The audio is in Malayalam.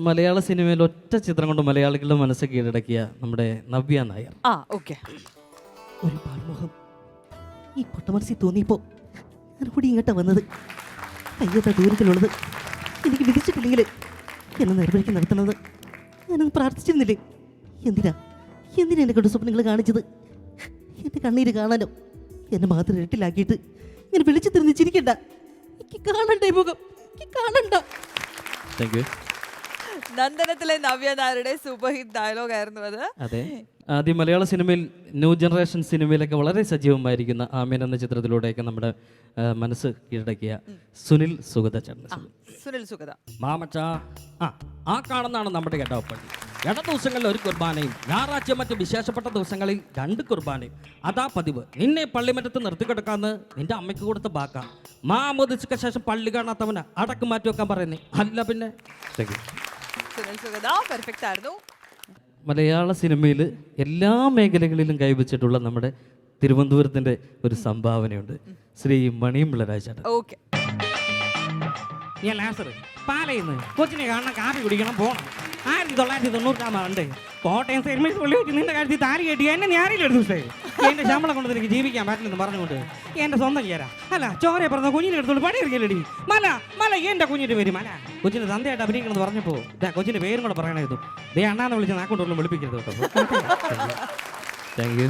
മലയാള സിനിമയിൽ ഒറ്റ ചിത്രം കൊണ്ട് മലയാളികളുടെ മനസ്സ് കീഴടക്കിയ നമ്മുടെ നവ്യ നായർ. ഓക്കെ. ഒരു പാൽമുഖം ഈ പൊട്ടമനസ്സിൽ തോന്നിയപ്പോൾ ഞാൻ കൂടി ഇങ്ങോട്ടാ വന്നത്. കയ്യത്ത ദൂരത്തിലുള്ളത് എനിക്ക് വിധിച്ചിട്ടില്ലെങ്കിൽ എന്നെ നിർവഹിക്കാൻ നടത്തുന്നത് ഞാനൊന്ന് പ്രാർത്ഥിച്ചിരുന്നില്ലേ? എന്തിനാ എന്നെ കൊണ്ട് സ്വപ്നങ്ങൾ കാണിച്ചത്? എൻ്റെ കണ്ണീര് കാണാനോ? എന്നെ മാത്രം ഇരട്ടിലാക്കിയിട്ട് ഇങ്ങനെ വിളിച്ചു തിരിഞ്ഞ് ചിരിക്കണ്ട. എനിക്ക് കാണണ്ടേ മുഖം? എനിക്ക് കാണണ്ട. Thank you. നന്ദനത്തിലെ നവ്യ നായരുടെ സൂപ്പർ ഹിറ്റ് ഡയലോഗ് ആയിരുന്നു അത്. അതെ, ആദ്യം മലയാള സിനിമയിൽ ന്യൂ ജനറേഷൻ സിനിമയിലൊക്കെ വളരെ സജീവമായിരിക്കുന്ന ആമീൻ എന്ന ചിത്രത്തിലൂടെയൊക്കെ നമ്മുടെ മനസ്സ് കീഴടക്കിയ സുനിൽ സുഗത ചേട്ടൻ. സുനിൽ സുഗത മാമച്ചാ, ആ കാണുന്നതാണ് നമ്മുടെ ഇടവപ്പള്ളി. ഇട ദിവസങ്ങളിൽ ഒരു കുർബാനയും ഞായറാഴ്ച മറ്റ് വിശേഷപ്പെട്ട ദിവസങ്ങളിൽ 2 കുർബാനയും. അതാ പതിവ്. നിന്നെ പള്ളിമറ്റത്ത് നിർത്തിക്കിടക്കാന്ന് നിന്റെ അമ്മയ്ക്ക് കൊടുത്ത ബാക്ക. മാമോദിച്ചക്ക് ശേഷം പള്ളി കാണാത്തവന് അടക്ക് മാറ്റി വെക്കാൻ പറയുന്നേ. അല്ല പിന്നെ. സുനിൽ സുഗത പെർഫെക്റ്റ് ആയിരുന്നു. മലയാള സിനിമയിൽ എല്ലാ മേഖലകളിലും കൈവച്ചിട്ടുള്ള നമ്മുടെ തിരുവനന്തപുരത്തിൻ്റെ ഒരു സംഭാവനയുണ്ട്, ശ്രീ മണിയമ്പിള്ള രാജേട്ടൻ. ഓക്കെ. ഞാൻ ലാസർ പാലയിന്ന് കൊച്ചിനെ കാണണം, കാപ്പി കുടിക്കണം, പോകണം. 1990 കോട്ടയം സെർമീസ് പുള്ളി വെച്ച് നിന്റെ കാര്യത്തിൽ താരി കെട്ടി എന്നെ ഞാനില്ല എടുത്തു. എന്റെ ശമ്പളം കൊണ്ട് എനിക്ക് ജീവിക്കാൻ പറ്റില്ലെന്ന് പറഞ്ഞുകൊണ്ട് എന്റെ സ്വന്തം ചേരാ അല്ല ചോരയെ പറഞ്ഞ കുഞ്ഞിനെ എടുത്തോണ്ട് പണിയെടുക്കലടി. മല മല എന്റെ കുഞ്ഞിന്റെ പേര് മല. കൊച്ചിന് തന്തയായിട്ട് അഭിനയിക്കണമെന്ന് പറഞ്ഞപ്പോ കൊച്ചിന്റെ പേരും കൂടെ പറയണമായിരുന്നു. ദേ അണ്ണാന്ന് വിളിച്ച് നാക്കൊണ്ടൊന്നും വിളിപ്പിക്കരുത് കേട്ടോ. Thank you.